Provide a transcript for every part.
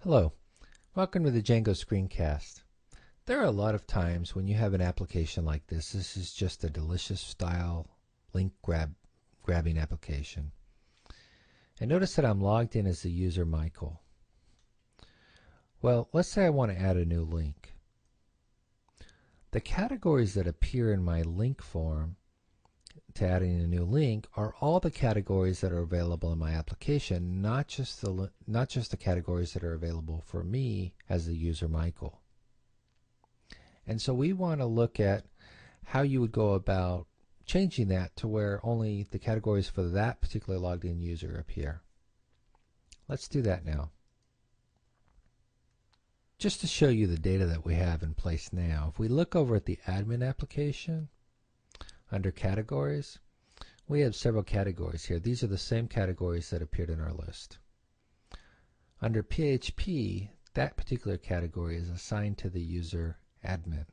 Hello, welcome to the Django Screencast. There are a lot of times when you have an application like this. This is just a delicious style link grabbing application. And notice that I'm logged in as the user Michael. Well, let's say I want to add a new link. The categories that appear in my link form to adding a new link are all the categories that are available in my application, not just the categories that are available for me as the user Michael. And so we want to look at how you would go about changing that to where only the categories for that particular logged in user appear. Let's do that now. Just to show you the data that we have in place now, if we look over at the admin application, under categories, we have several categories here. These are the same categories that appeared in our list. Under PHP, that particular category is assigned to the user admin,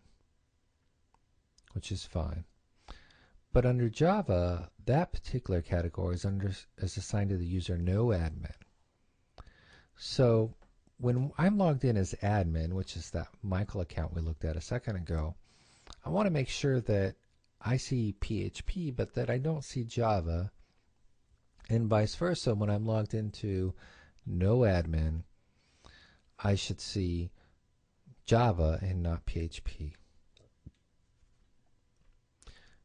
which is fine. But under Java, that particular category is assigned to the user no admin. So when I'm logged in as admin, which is that Michael account we looked at a second ago, I want to make sure that I see PHP, but that I don't see Java, and vice versa. When I'm logged into no admin, I should see Java and not PHP.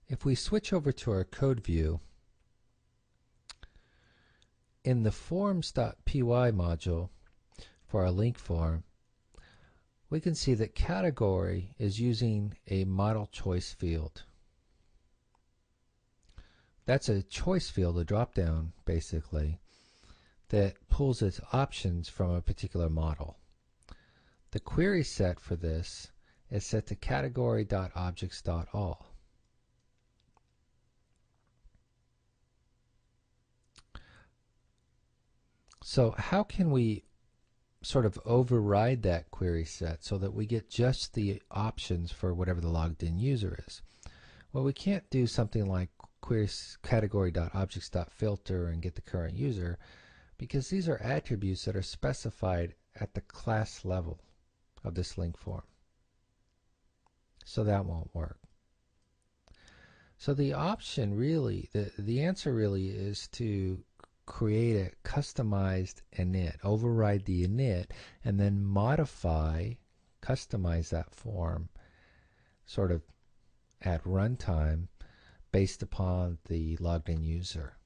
If we switch over to our code view, in the forms.py module for our link form, we can see that category is using a model choice field. That's a choice field, a drop-down basically, that pulls its options from a particular model. The query set for this is set to category.objects.all. So how can we sort of override that query set so that we get just the options for whatever the logged in user is? Well, we can't do something like query category.objects.filter and get the current user, because these are attributes that are specified at the class level of this link form. So that won't work. So the option really, the answer really is to create a customized init, override the init, and then modify, customize that form sort of at runtime based upon the logged in user.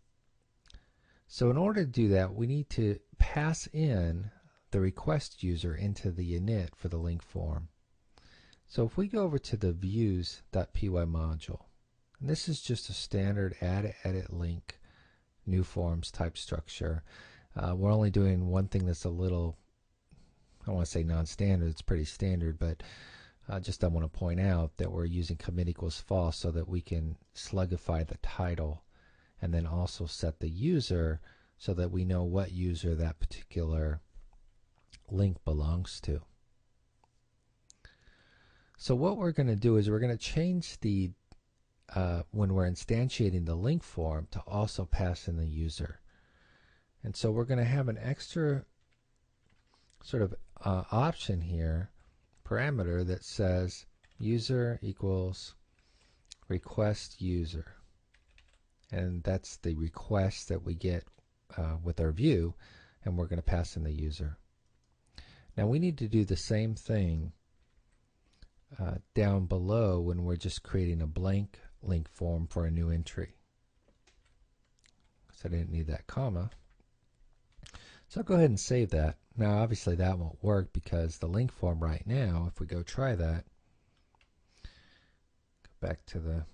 So in order to do that, we need to pass in the request user into the init for the link form. So if we go over to the views.py module, and this is just a standard add, edit, link, NewForms type structure. We're only doing one thing that's a little, I don't want to say non-standard, it's pretty standard, but just I want to point out that we're using commit equals false so that we can slugify the title and then also set the user so that we know what user that particular link belongs to. So what we're going to do is we're going to change the when we're instantiating the link form to also pass in the user. And so we're going to have an extra sort of option here, parameter that says user equals request user, and that's the request that we get with our view, and we're going to pass in the user. Now we need to do the same thing down below when we're just creating a blank link form for a new entry. So I didn't need that comma. So I'll go ahead and save that. Now obviously that won't work because the link form right now, if we go try that, go back to the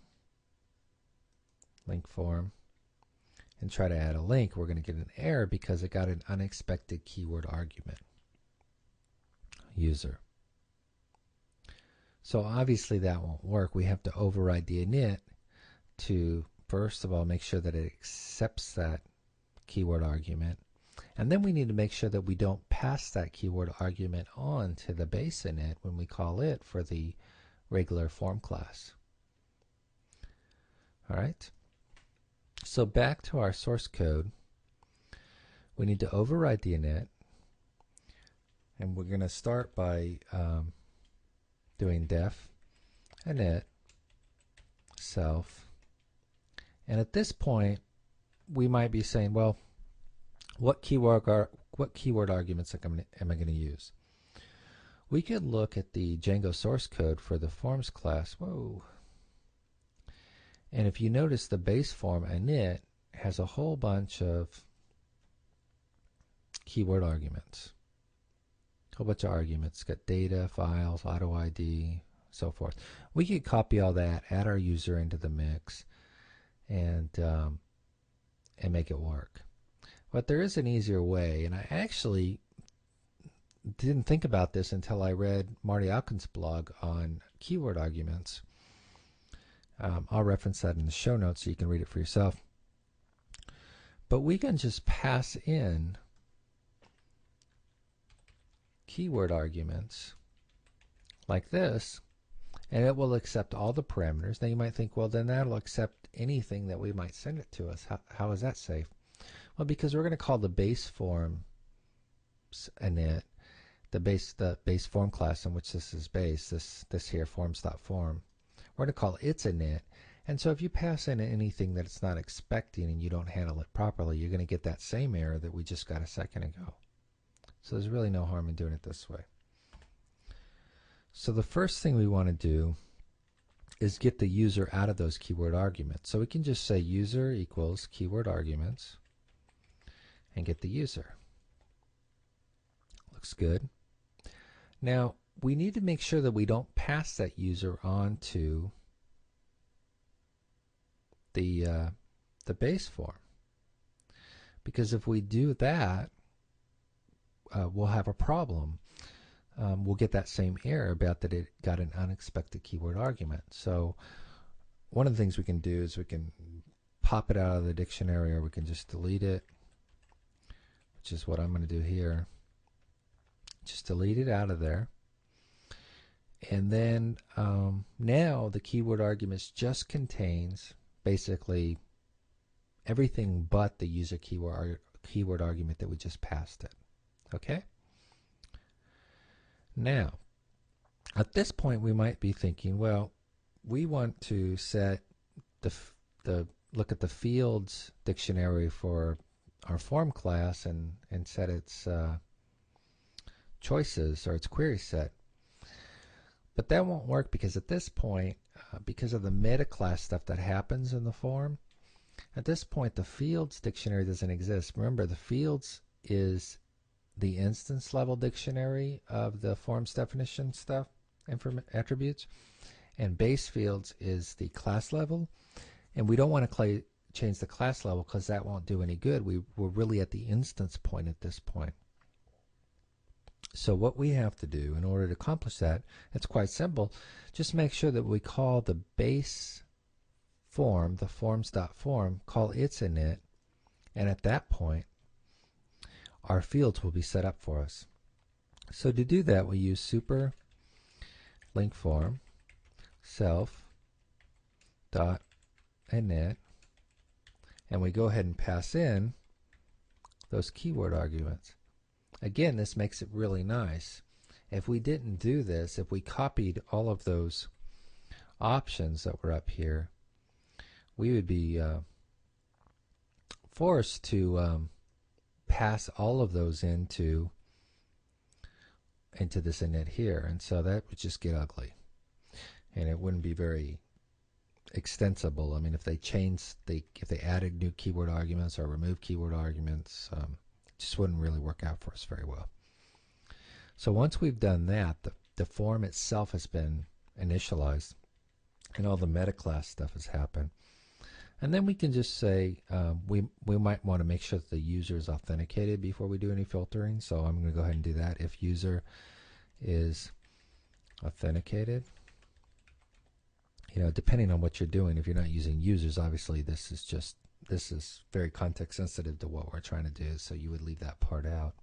link form and try to add a link, we're going to get an error because it got an unexpected keyword argument, user. So obviously that won't work. We have to override the init to first of all make sure that it accepts that keyword argument. And then we need to make sure that we don't pass that keyword argument on to the base init when we call it for the regular form class. All right. So back to our source code, we need to override the init, And we're going to start by doing def init self. And at this point, we might be saying, well, what keyword arguments am I going to use? We could look at the Django source code for the forms class. Whoa. And if you notice, the base form init has a whole bunch of keyword arguments. A whole bunch of arguments. It's got data, files, auto ID, so forth. We could copy all that, add our user into the mix, and make it work. But there is an easier way, and I actually didn't think about this until I read Marty Alkin's blog on keyword arguments. I'll reference that in the show notes so you can read it for yourself. But we can just pass in keyword arguments like this, and it will accept all the parameters. Now you might think, well, then that'll accept anything that we might send it to us. How is that safe? Well, because we're going to call the base form init, the base form class in which this is based, this here forms.form. We're going to call its init. And so if you pass in anything that it's not expecting and you don't handle it properly, you're going to get that same error that we just got a second ago. So there's really no harm in doing it this way. So the first thing we want to do is get the user out of those keyword arguments. So we can just say user equals keyword arguments and get the user. Looks good. Now we need to make sure that we don't pass that user on to the base form, because if we do that, we'll have a problem. We'll get that same error about that it got an unexpected keyword argument. So one of the things we can do is we can pop it out of the dictionary, or we can just delete it, which is what I'm going to do here. Just delete it out of there. And then now the keyword arguments just contains basically everything but the user keyword argument that we just passed it. Okay? Now, at this point we might be thinking, well, we want to set look at the fields dictionary for our form class and set its choices or its query set. But that won't work, because at this point, because of the meta class stuff that happens in the form, at this point the fields dictionary doesn't exist. Remember, the fields is the instance level dictionary of the forms definition stuff, attributes, and base fields is the class level. And we don't want to change the class level, because that won't do any good. We're really at the instance point at this point. So what we have to do in order to accomplish that, it's quite simple. Just make sure that we call the base form, the forms.form, call its init, and at that point our fields will be set up for us. So to do that, we use super link form self dot init, and we go ahead and pass in those keyword arguments. Again, this makes it really nice. If we didn't do this, if we copied all of those options that were up here, we would be forced to pass all of those into this init here, and so that would just get ugly, and it wouldn't be very extensible. I mean, if they added new keyword arguments or removed keyword arguments, it just wouldn't really work out for us very well. So once we've done that, the form itself has been initialized and all the meta class stuff has happened. And then we can just say we might want to make sure that the user is authenticated before we do any filtering. So I'm going to go ahead and do that. If user is authenticated, depending on what you're doing, if you're not using users, obviously this is very context sensitive to what we're trying to do, so you would leave that part out.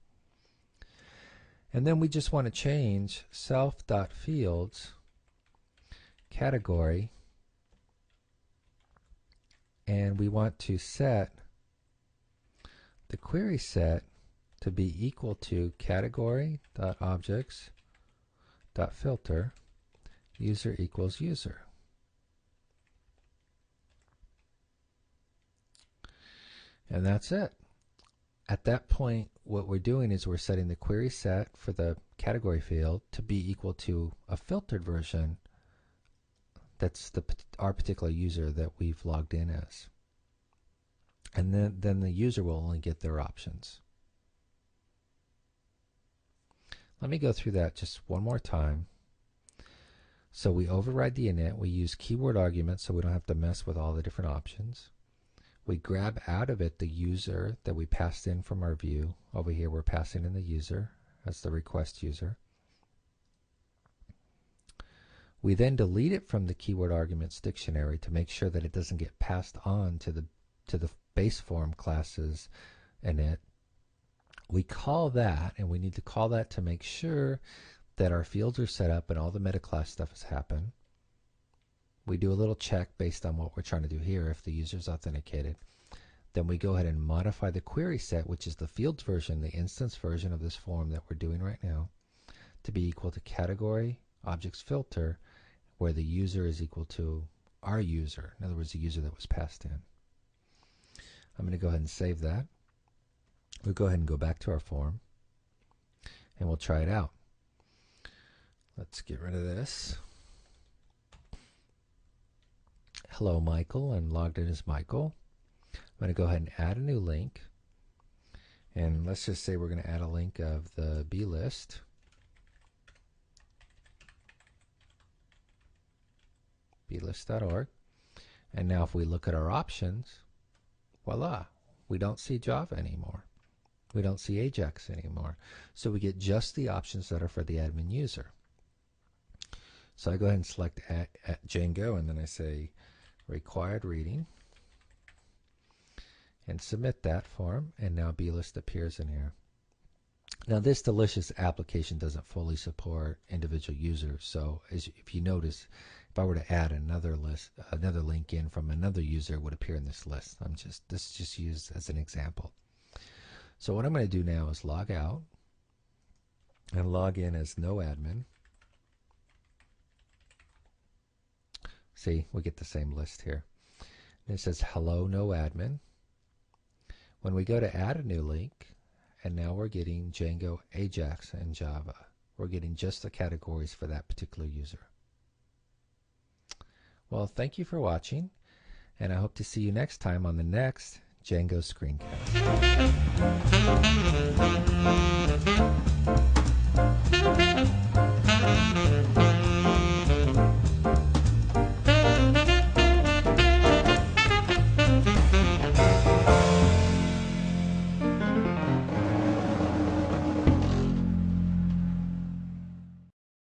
And then we just want to change self.fields category, and we want to set the query set to be equal to category.objects.filter user equals user. And that's it. At that point, what we're doing is we're setting the query set for the category field to be equal to a filtered version that's our particular user that we've logged in as. And then the user will only get their options. Let me go through that just one more time. So we override the init, we use keyword arguments so we don't have to mess with all the different options. We grab out of it the user that we passed in from our view. Over here we're passing in the user as the request user. We then delete it from the keyword arguments dictionary to make sure that it doesn't get passed on to the base form classes init. We call that, and we need to call that to make sure that our fields are set up and all the meta class stuff has happened. We do a little check based on what we're trying to do here if the user is authenticated. Then we go ahead and modify the query set, which is the fields version, the instance version of this form that we're doing right now, to be equal to category objects filter, where the user is equal to our user, in other words, the user that was passed in. I'm going to go ahead and save that. We'll go ahead and go back to our form, and we'll try it out. Let's get rid of this. Hello, Michael. I'm logged in as Michael. I'm going to go ahead and add a new link. And let's just say we're going to add a link of the blist. blist.org. And now if we look at our options, voila, we don't see Java anymore. We don't see Ajax anymore. So we get just the options that are for the admin user. So I go ahead and select Django, and then I say required reading and submit that form, and now blist appears in here. Now this delicious application doesn't fully support individual users, so if you notice, if I were to add another link in from another user, it would appear in this list. This is just used as an example. So what I'm going to do now is log out and log in as no admin. See, we get the same list here. And it says hello, no admin. When we go to add a new link, and now we're getting Django, Ajax, and Java. We're getting just the categories for that particular user. Well, thank you for watching, and I hope to see you next time on the next Django Screencast.